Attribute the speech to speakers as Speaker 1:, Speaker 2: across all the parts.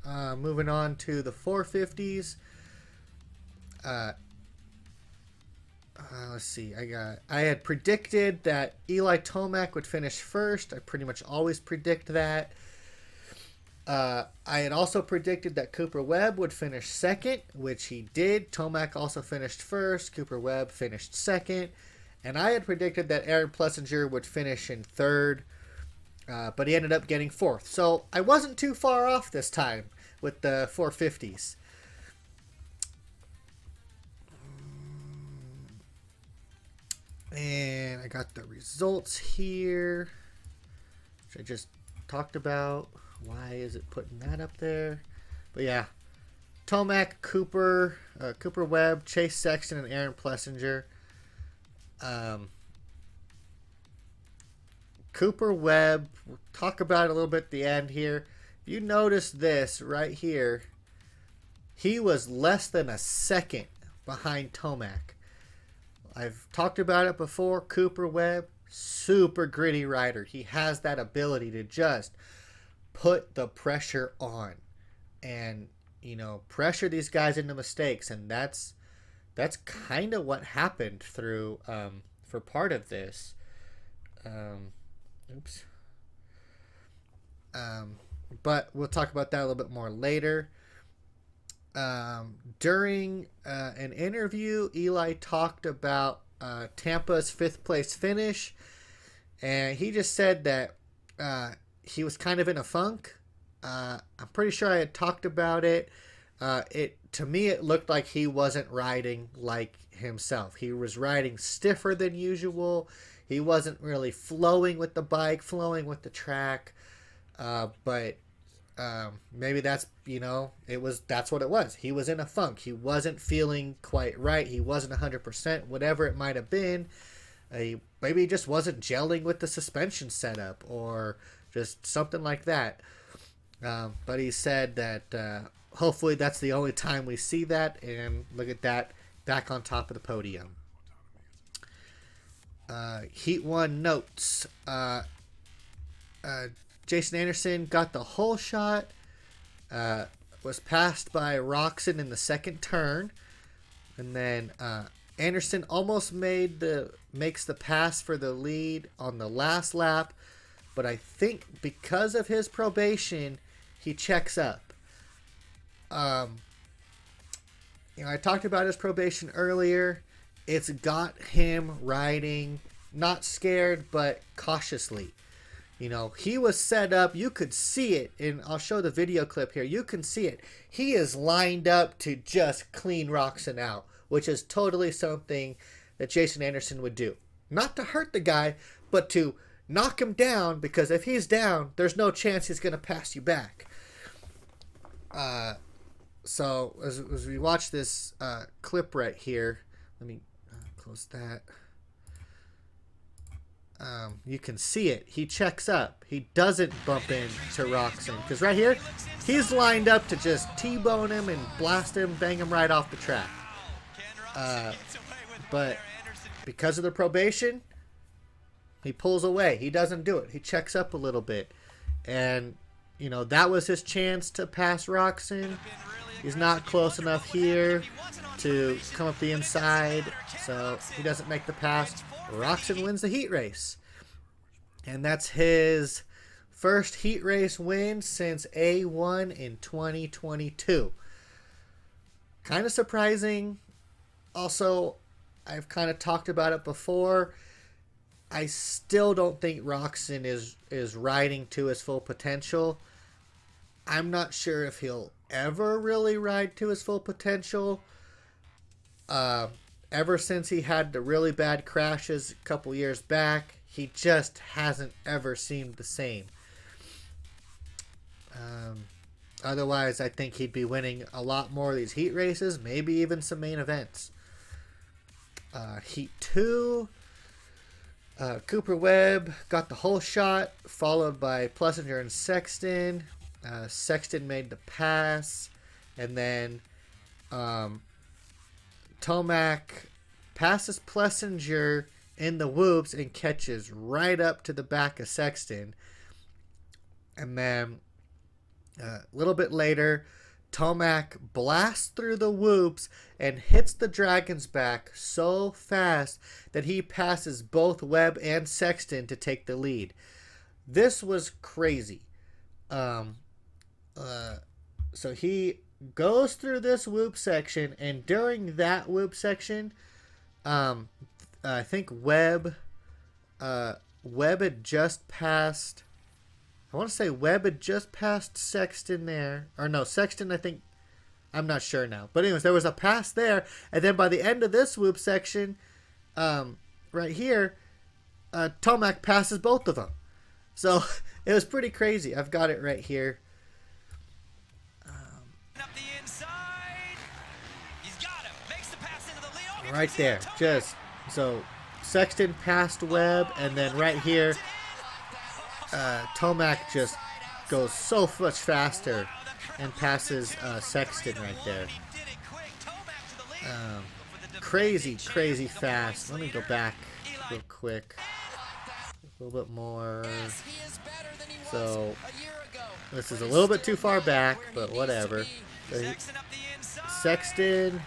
Speaker 1: Moving on to the 450s. Let's see. I had predicted that Eli Tomac would finish first. I pretty much always predict that. I had also predicted that Cooper Webb would finish second, which he did. Tomac also finished first. Cooper Webb finished second. And I had predicted that Aaron Plessinger would finish in third, but he ended up getting fourth. So I wasn't too far off this time with the 450s. And I got the results here, which I just talked about. Why is it putting that up there? But yeah, Tomac, Cooper Webb, Chase Sexton, and Aaron Plessinger. Cooper Webb, we'll talk about it a little bit at the end here. If you notice this right here, he was less than a second behind Tomac. I've talked about it before. Cooper Webb, super gritty rider. He has that ability to just put the pressure on and, pressure these guys into mistakes. And that's kind of what happened through for part of this. But we'll talk about that a little bit more later. During an interview, Eli talked about Tampa's 5th place finish, and he just said that he was kind of in a funk. I'm pretty sure I had talked about it. To me, it looked like he wasn't riding like himself. He was riding stiffer than usual. He wasn't really flowing with the bike, flowing with the track. But maybe that's that's what it was. He was in a funk. He wasn't feeling quite right. He wasn't 100%. Whatever it might have been, maybe he just wasn't gelling with the suspension setup or just something like that. But he said that hopefully that's the only time we see that, and look at that, back on top of the podium. Heat 1 notes. Jason Anderson got the whole shot, was passed by Roczen in the second turn, and then Anderson almost makes the pass for the lead on the last lap, but I think because of his probation, he checks up. I talked about his probation earlier. It's got him riding not scared, but cautiously. He was set up. You could see it, and I'll show the video clip here. You can see it. He is lined up to just clean Roczen out, which is totally something that Jason Anderson would do. Not to hurt the guy, but to knock him down, because if he's down, there's no chance he's going to pass you back. So as we watch this clip right here, let me close that. You can see it. He checks up. He doesn't bump into Roczen, because right here, he's lined up to just T-bone him and blast him, bang him right off the track. But because of the probation, he pulls away. He doesn't do it. He checks up a little bit. And, that was his chance to pass Roczen. He's not close enough here to come up the inside, so he doesn't make the pass. Roczen wins the heat race. And that's his first heat race win since A1 in 2022. Kind of surprising. Also, I've kind of talked about it before. I still don't think Roczen is riding to his full potential. I'm not sure if he'll ever really ride to his full potential. Ever since he had the really bad crashes a couple years back, he just hasn't ever seemed the same. Otherwise, I think he'd be winning a lot more of these heat races, maybe even some main events. Heat 2, Cooper Webb got the whole shot, followed by Plessinger and Sexton. Sexton made the pass, and then Tomac passes Plessinger in the whoops and catches right up to the back of Sexton. And then A little bit later, Tomac blasts through the whoops and hits the Dragon's back so fast that he passes both Webb and Sexton to take the lead. This was crazy. So he goes through this whoop section, and during that whoop section, I think Webb had just passed. I want to say Webb had just passed Sexton there. Or no, Sexton, I think. I'm not sure now. But anyways, there was a pass there. And then by the end of this whoop section, right here, Tomac passes both of them. So it was pretty crazy. I've got it right here. Right there. Just so Sexton passed Webb, and then right here, Tomac just goes so much faster and passes Sexton right there. Crazy fast. Let me go back real quick. A little bit more. So this is a little bit too far back, but whatever. So Sexton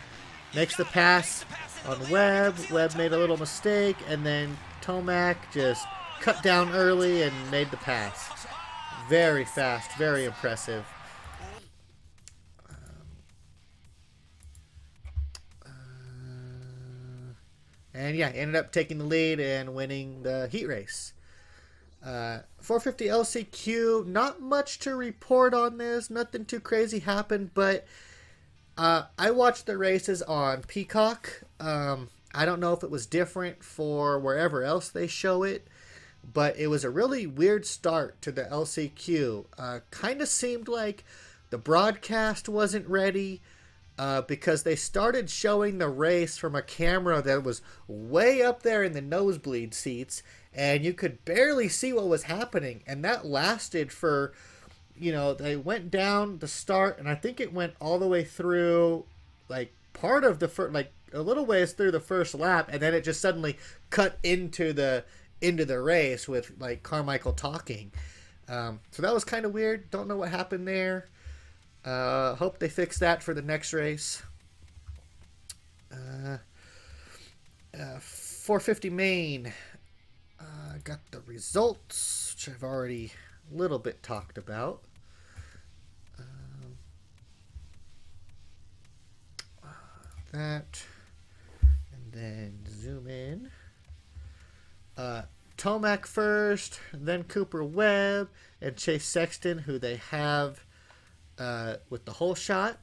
Speaker 1: makes the pass on Webb. Webb made a little mistake, and then Tomac just cut down early and made the pass. Very fast, very impressive. And yeah, ended up taking the lead and winning the heat race. 450 LCQ, not much to report on this. Nothing too crazy happened, but I watched the races on Peacock. I don't know if it was different for wherever else they show it, but it was a really weird start to the LCQ. Kind of seemed like the broadcast wasn't ready because they started showing the race from a camera that was way up there in the nosebleed seats, and you could barely see what was happening. And that lasted for, they went down the start, and I think it went all the way through, like, part of the first, like, a little ways through the first lap, and then it just suddenly cut into the race with, like, Carmichael talking. So that was kind of weird. Don't know what happened there. Hope they fix that for the next race. 450 main. Got the results, which I've already a little bit talked about. That. And then zoom in. Tomac first, then Cooper Webb, and Chase Sexton, who they have with the whole shot.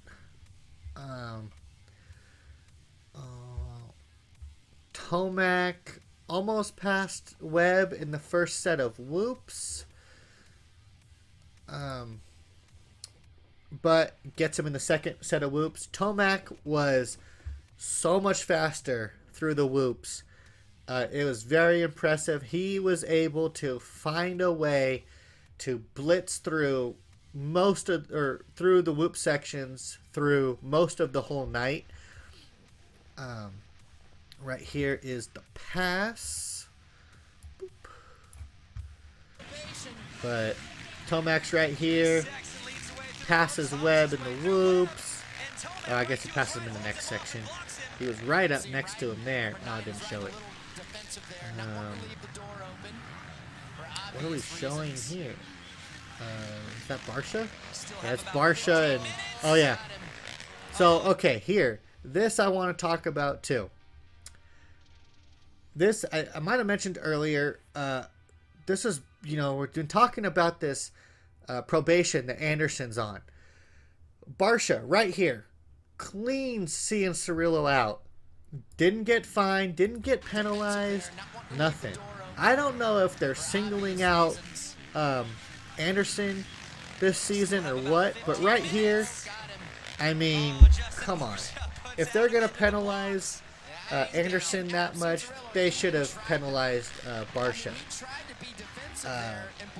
Speaker 1: Tomac almost passed Webb in the first set of whoops, but gets him in the second set of whoops. Tomac was so much faster through the whoops. It was very impressive. He was able to find a way to blitz through through the whoop sections through most of the whole night. Right here is the pass. Boop. But Tomac's right here. Passes Webb in the whoops. I guess he passes him in the next section. He was right up next to him there. No, I didn't show it. What are we showing here? Is that Barsha? Yeah, it's Barsha and... Oh, yeah. So, okay, here. This I want to talk about, too. This, I might have mentioned earlier, this is, we've been talking about this probation that Anderson's on. Barsha, right here, cleans Cian Cirillo out. Didn't get fined, didn't get penalized, nothing. I don't know if they're singling out Anderson this season or what, but right here, I mean, come on. If they're going to penalize Anderson that much, they should have penalized Barsha.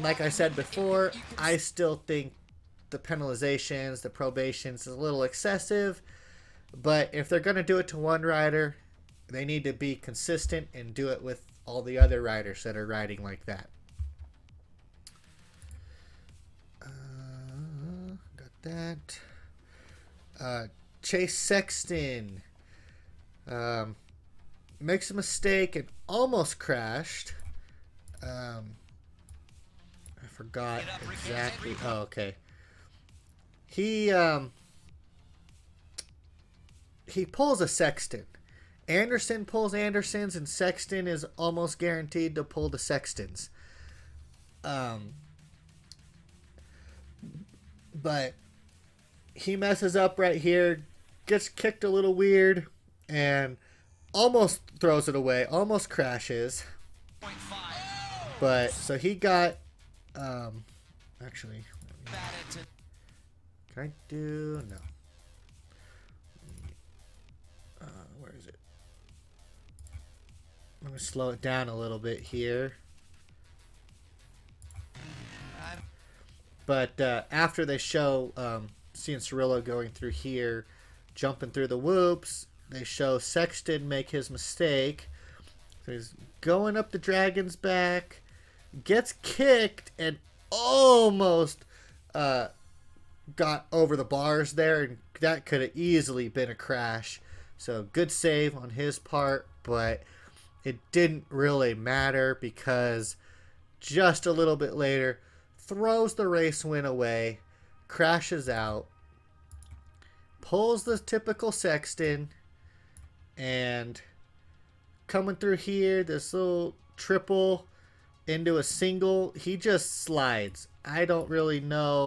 Speaker 1: Like I said before, I still think the penalizations, the probations is a little excessive, but if they're going to do it to one rider, they need to be consistent and do it with all the other riders that are riding like that. that. Chase Sexton makes a mistake and almost crashed. I forgot exactly. Oh, okay. He pulls a Sexton. Anderson pulls Andersons, and Sexton is almost guaranteed to pull the Sextons. But he messes up right here, gets kicked a little weird, and almost throws it away, almost crashes. But so he got actually, can I do no? Where is it? I'm gonna slow it down a little bit here. But after they show seeing Cirillo going through here, jumping through the whoops, they show Sexton make his mistake. So he's going up the Dragon's back, gets kicked, and almost got over the bars there, and that could have easily been a crash. So good save on his part, but it didn't really matter because just a little bit later, throws the race win away, crashes out, pulls the typical Sexton, and coming through here, this little triple into a single, he just slides. I don't really know.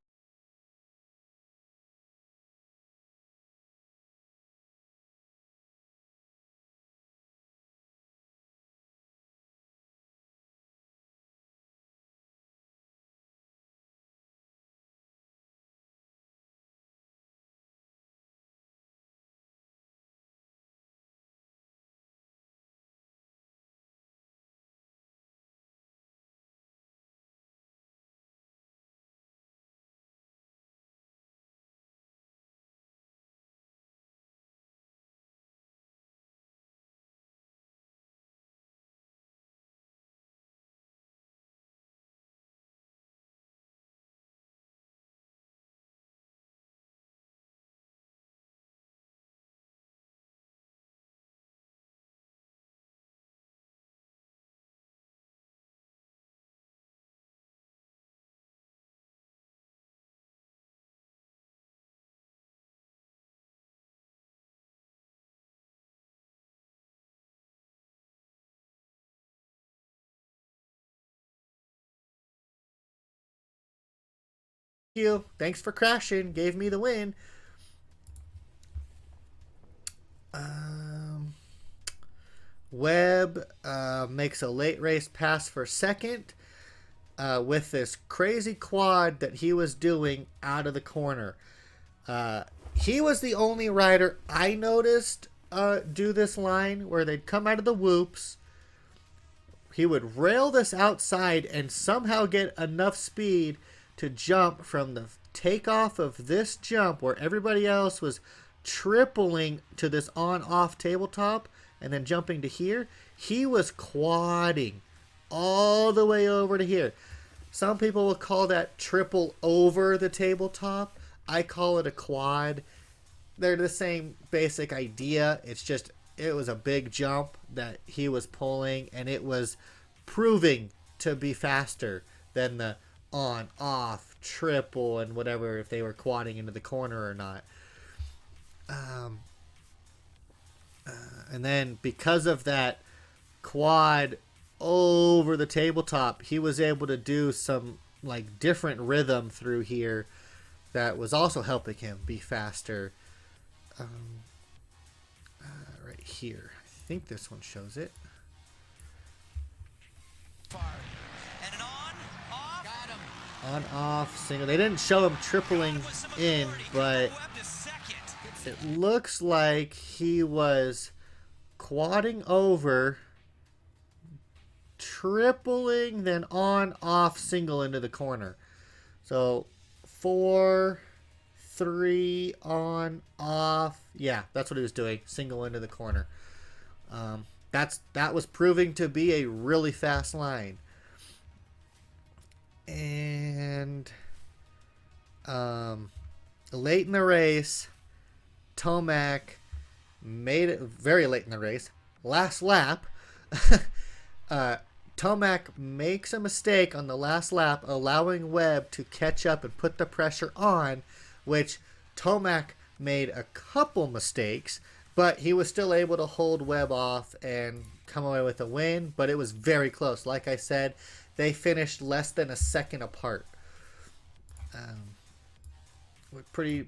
Speaker 1: Thank you. Thanks for crashing. Gave me the win. Webb makes a late race pass for second with this crazy quad that he was doing out of the corner. He was the only rider I noticed do this line where they'd come out of the whoops. He would rail this outside and somehow get enough speed to jump from the takeoff of this jump where everybody else was tripling to this on-off tabletop and then jumping to here. He was quadding all the way over to here. Some people will call that triple over the tabletop. I call it a quad. They're the same basic idea. It's just it was a big jump that he was pulling, and it was proving to be faster than the on-off triple and whatever, if they were quadding into the corner or not. And then because of that quad over the tabletop, he was able to do some like different rhythm through here that was also helping him be faster. Right here, I think this one shows it.
Speaker 2: And an on, off. Got him.
Speaker 1: On, off, single. They didn't show him tripling in, but it looks like he was quadding over, tripling, then on, off, single into the corner. So 4, 3, on, off. Yeah, that's what he was doing. Single into the corner. That was proving to be a really fast line. And late in the race, Tomac made it very late in the race. Last lap, Tomac makes a mistake on the last lap, allowing Webb to catch up and put the pressure on, which Tomac made a couple mistakes, but he was still able to hold Webb off and come away with a win, but it was very close. Like I said, they finished less than a second apart. Pretty.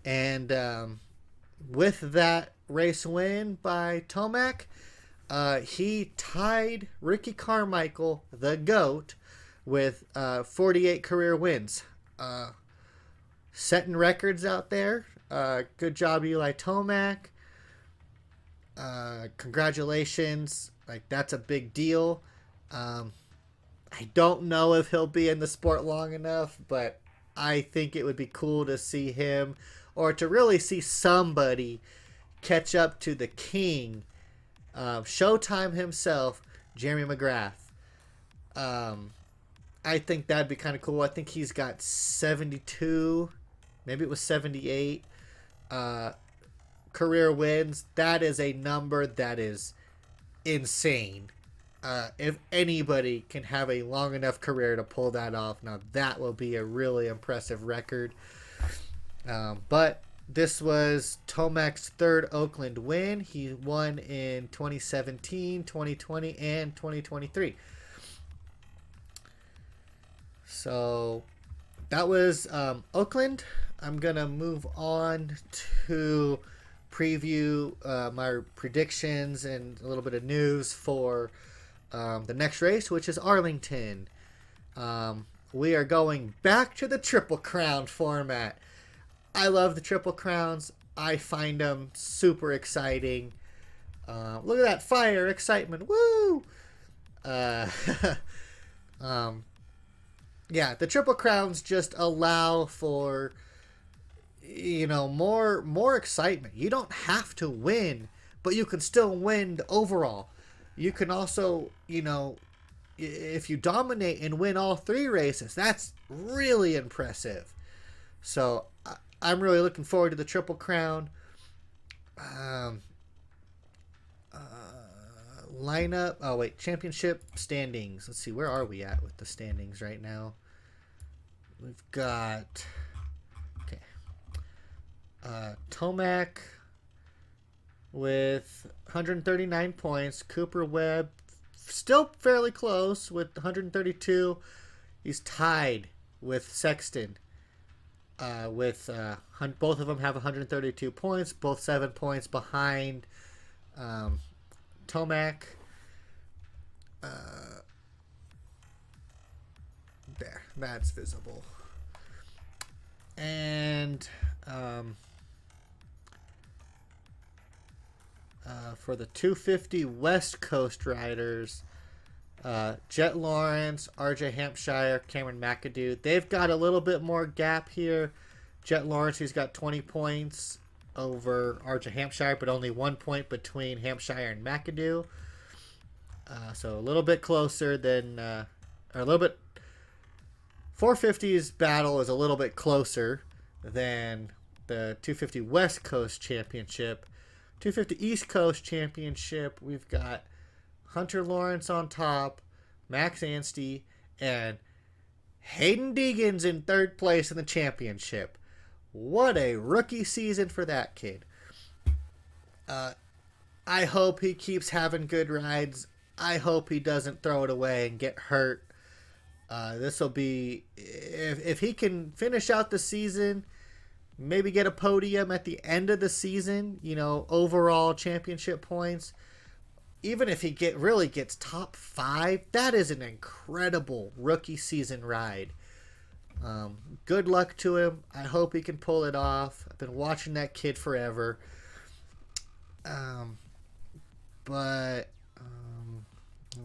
Speaker 1: And with that race win by Tomac, he tied Ricky Carmichael, the GOAT, with 48 career wins. Setting records out there. Good job, Eli Tomac. Congratulations. Like, that's a big deal. I don't know if he'll be in the sport long enough, but I think it would be cool to see him, or to really see somebody catch up to the king, Showtime himself, Jeremy McGrath. I think that'd be kind of cool. I think he's got 72, maybe it was 78 career wins. That is a number that is insane. If anybody can have a long enough career to pull that off, now that will be a really impressive record. But this was Tomac's third Oakland win. He won in 2017, 2020, and 2023. So that was Oakland. I'm going to move on to preview my predictions and a little bit of news for the next race, which is Arlington. We are going back to the Triple Crown format. I love the Triple Crowns. I find them super exciting. Look at that fire, excitement. Woo! Yeah, the Triple Crowns just allow for, more excitement. You don't have to win, but you can still win overall. You can also, if you dominate and win all three races, that's really impressive. So I'm really looking forward to the Triple Crown. Lineup. Oh, wait. Championship standings. Let's see. Where are we at with the standings right now? We've got... Okay. Tomac with 139 points. Cooper Webb still fairly close with 132. He's tied with Sexton. Both of them have 132 points, both 7 points behind Tomac. There, that's visible. And for the 250 West Coast riders, Jet Lawrence, RJ Hampshire, Cameron McAdoo, they've got a little bit more gap here. Jet Lawrence, he's got 20 points over RJ Hampshire, but only 1 point between Hampshire and McAdoo. So a little bit closer than, or a little bit, 450's battle is a little bit closer than the 250 West Coast Championship. 250 East Coast Championship, we've got Hunter Lawrence on top, Max Anstey, and Hayden Deegan's in third place in the championship. What a rookie season for that kid. I hope he keeps having good rides. I hope he doesn't throw it away and get hurt. This will be, if he can finish out the season, maybe get a podium at the end of the season, overall championship points. Even if he really gets top 5, that is an incredible rookie season ride. Good luck to him. I hope he can pull it off. I've been watching that kid forever.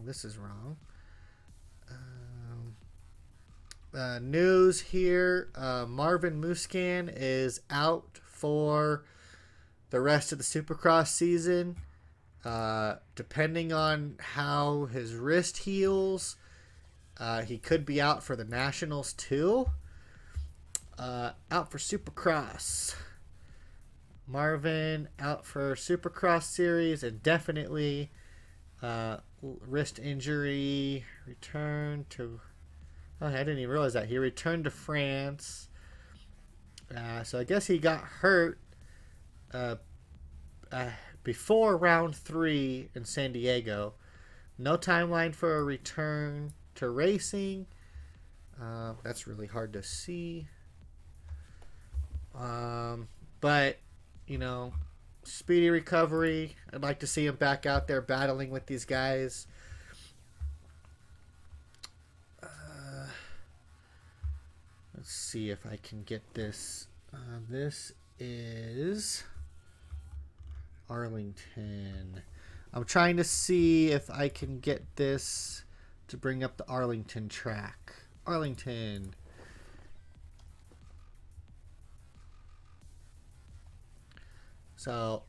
Speaker 1: This is wrong. News here. Marvin Musquin is out for the rest of the Supercross season. Depending on how his wrist heals, he could be out for the Nationals too. Out for Supercross. Marvin out for Supercross series indefinitely. Wrist injury. Return to... Oh, I didn't even realize that. He returned to France. So I guess he got hurt before round 3 in San Diego. No timeline for a return to racing. That's really hard to see. But, speedy recovery. I'd like to see him back out there battling with these guys. Let's see if I can get this. This is Arlington. I'm trying to see if I can get this to bring up the Arlington track. Arlington. So,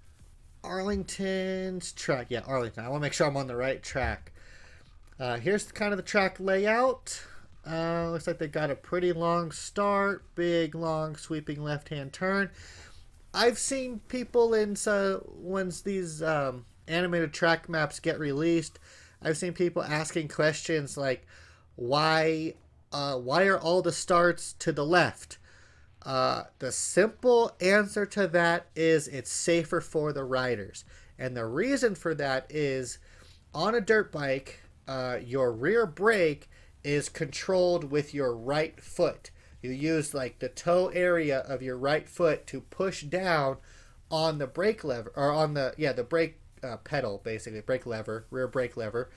Speaker 1: Arlington's track. Yeah, Arlington. I want to make sure I'm on the right track. Here's kind of the track layout. Looks like they got a pretty long start. Big, long, sweeping left-hand turn. I've seen people once these animated track maps get released, I've seen people asking questions like, why are all the starts to the left? The simple answer to that is it's safer for the riders. And the reason for that is on a dirt bike, your rear brake is controlled with your right foot. You use like the toe area of your right foot to push down on the brake lever, or on the brake pedal, basically brake lever, rear brake lever.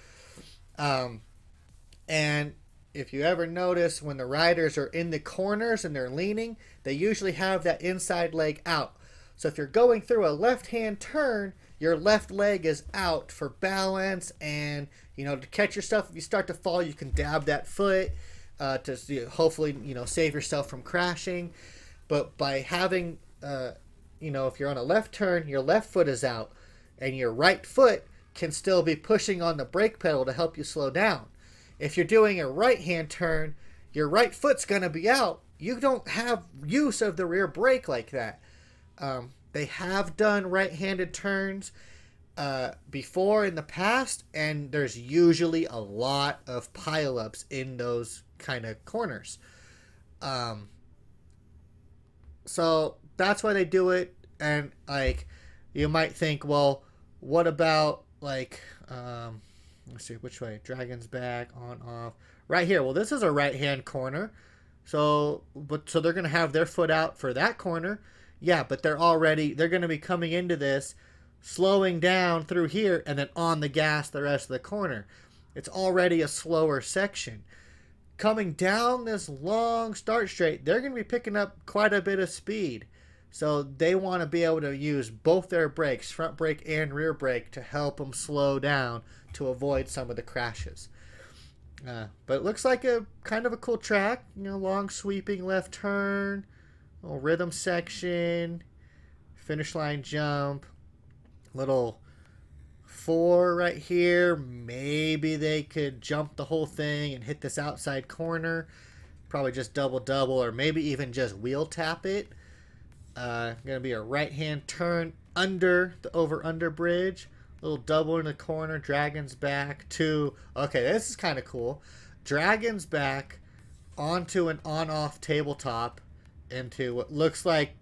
Speaker 1: And if you ever notice when the riders are in the corners and they're leaning, they usually have that inside leg out. So if you're going through a left-hand turn, your left leg is out for balance and, to catch yourself. If you start to fall, you can dab that foot to hopefully, save yourself from crashing. But by having, if you're on a left turn, your left foot is out and your right foot can still be pushing on the brake pedal to help you slow down. If you're doing a right-hand turn, your right foot's going to be out. You don't have use of the rear brake like that. They have done right-handed turns before in the past, and there's usually a lot of pileups in those kind of corners. So that's why they do it. And you might think, well, what about let's see, which way? Dragon's back, on, off. Right here. Well, this is a right-hand corner. So they're going to have their foot out for that corner. Yeah, but they're going to be coming into this, slowing down through here, and then on the gas the rest of the corner. It's already a slower section. Coming down this long start straight, they're going to be picking up quite a bit of speed. So they want to be able to use both their brakes, front brake and rear brake, to help them slow down to avoid some of the crashes. But it looks like a kind of a cool track. Long sweeping left turn, little rhythm section, finish line jump, little 4 right here. Maybe they could jump the whole thing and hit this outside corner. Probably just double, or maybe even just wheel tap it. Going to be a right-hand turn under the over-under bridge. Little double in the corner. Dragon's back to... Okay, this is kind of cool. Dragon's back onto an on-off tabletop into what looks like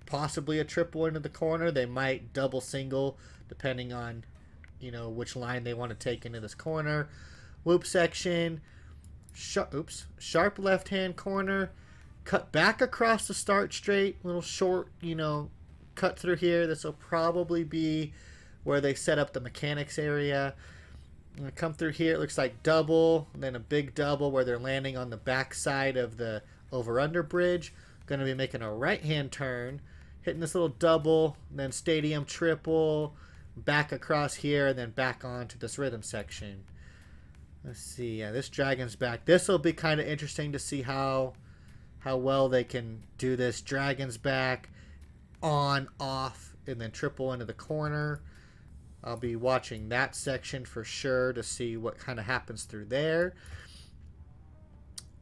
Speaker 1: possibly a triple into the corner. They might double single depending on, which line they want to take into this corner. Whoop section, sharp left-hand corner, cut back across the start straight, little short, cut through here. This will probably be where they set up the mechanics area. Come through here, it looks like double, and then a big double where they're landing on the back side of the over-under bridge. Going to be making a right-hand turn, hitting this little double, then stadium triple, back across here, and then back onto this rhythm section. Let's see. Yeah, this dragon's back. This will be kind of interesting to see how well they can do this. Dragon's back, on, off, and then triple into the corner. I'll be watching that section for sure to see what kind of happens through there.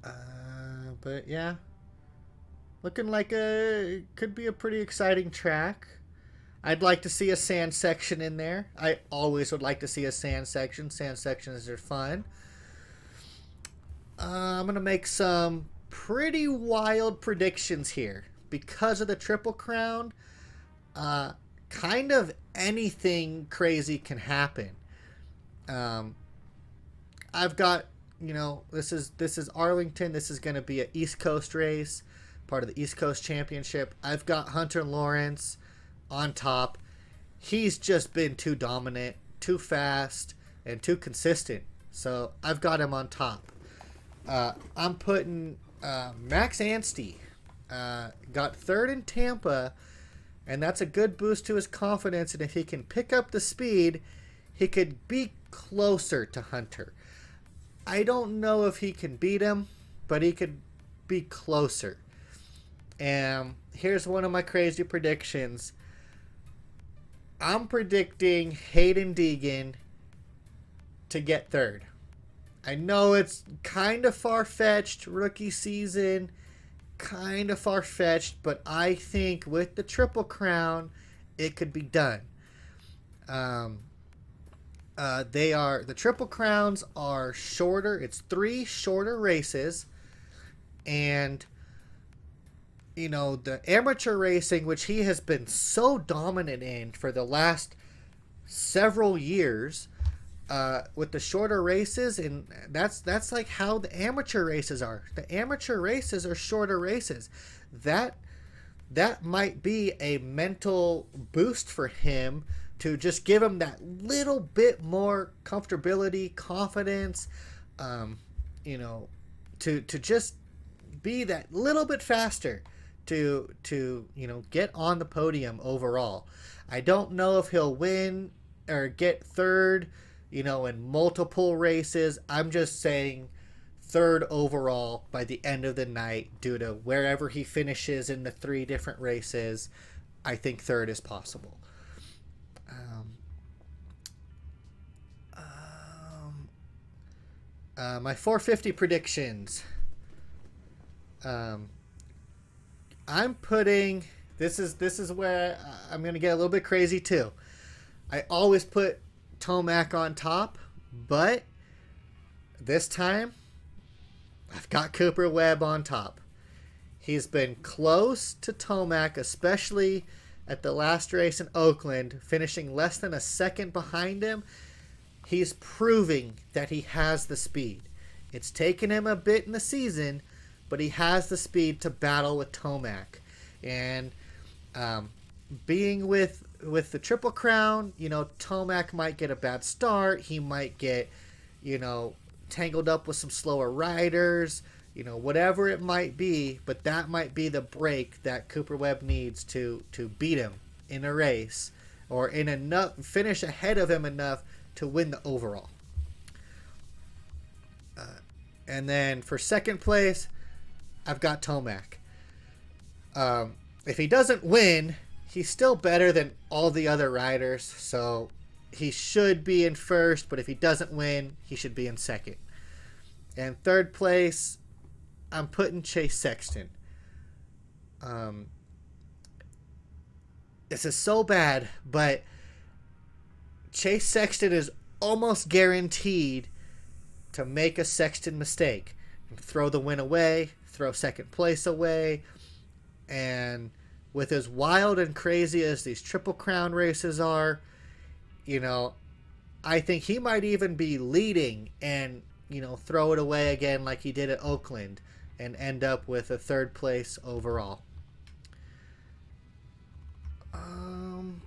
Speaker 1: But yeah, looking like could be a pretty exciting track. I'd like to see a sand section in there. I always would like to see a sand section. Sand sections are fun. I'm going to make some pretty wild predictions here. Because of the Triple Crown, kind of anything crazy can happen. I've got, this is Arlington. This is going to be an East Coast race, part of the East Coast Championship. I've got Hunter Lawrence on top. He's just been too dominant, too fast, and too consistent. So I've got him on top. I'm putting Max Anstey. Got third in Tampa, and that's a good boost to his confidence. And if he can pick up the speed, he could be closer to Hunter. I don't know if he can beat him, but he could be closer. And here's one of my crazy predictions. I'm predicting Hayden Deegan to get third. I know it's kind of far-fetched, rookie season, kind of far-fetched, but I think with the Triple Crown, it could be done. The Triple Crowns are shorter. It's 3 shorter races, and the amateur racing, which he has been so dominant in for the last several years, with the shorter races, and that's like how the amateur races are. The amateur races are shorter races. That might be a mental boost for him to just give him that little bit more comfortability, confidence, to just be that little bit faster to get on the podium overall. I don't know if he'll win or get third, in multiple races. I'm just saying third overall by the end of the night due to wherever he finishes in the 3 different races. I think third is possible. My 450 predictions. I'm putting, this is where I'm going to get a little bit crazy too. I always put Tomac on top, but this time I've got Cooper Webb on top. He's been close to Tomac, especially at the last race in Oakland, finishing less than a second behind him. He's proving that he has the speed. It's taken him a bit in the season, but he has the speed to battle with Tomac. And being with the Triple Crown, Tomac might get a bad start. He might get, tangled up with some slower riders, whatever it might be. But that might be the break that Cooper Webb needs to beat him in a race, or in enough finish ahead of him enough to win the overall. And then for second place, I've got Tomac. If he doesn't win, he's still better than all the other riders, so he should be in first, but if he doesn't win, he should be in second. And third place, I'm putting Chase Sexton. This is so bad, but Chase Sexton is almost guaranteed to make a Sexton mistake. throw the win away, throw second place away. And with as wild and crazy as these Triple Crown races are, I think he might even be leading and, throw it away again like he did at Oakland and end up with a third place overall.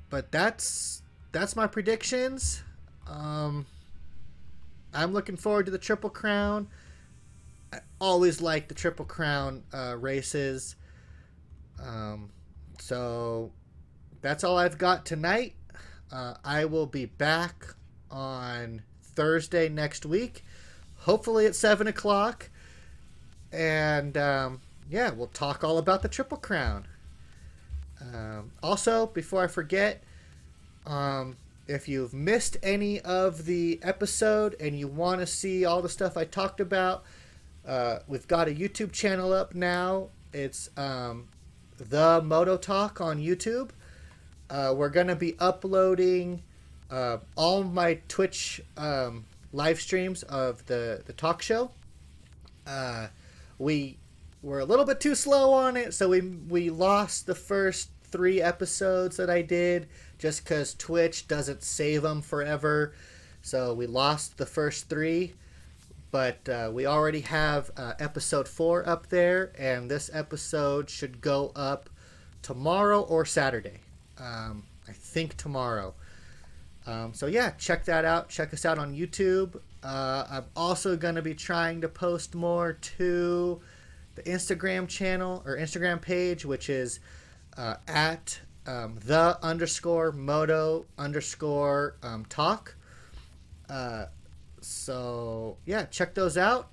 Speaker 1: But that's my predictions. I'm looking forward to the Triple Crown. I always like the Triple Crown races. So that's all I've got tonight. I will be back on Thursday next week, hopefully at 7 o'clock. And we'll talk all about the Triple Crown. Also, before I forget, if you've missed any of the episode and you want to see all the stuff I talked about, we've got a YouTube channel up now. It's the Moto Talk on YouTube. We're going to be uploading all my Twitch live streams of the talk show. We were a little bit too slow on it, so we lost the first 3 episodes that I did just because Twitch doesn't save them forever. So we lost the first 3. But we already have episode 4 up there, and this episode should go up tomorrow or Saturday. I think tomorrow. Check that out. Check us out on YouTube. I'm also going to be trying to post more to the Instagram channel or Instagram page, which is at the_moto_talk. Check those out,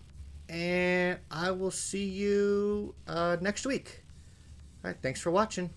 Speaker 1: and I will see you next week. All right, thanks for watching.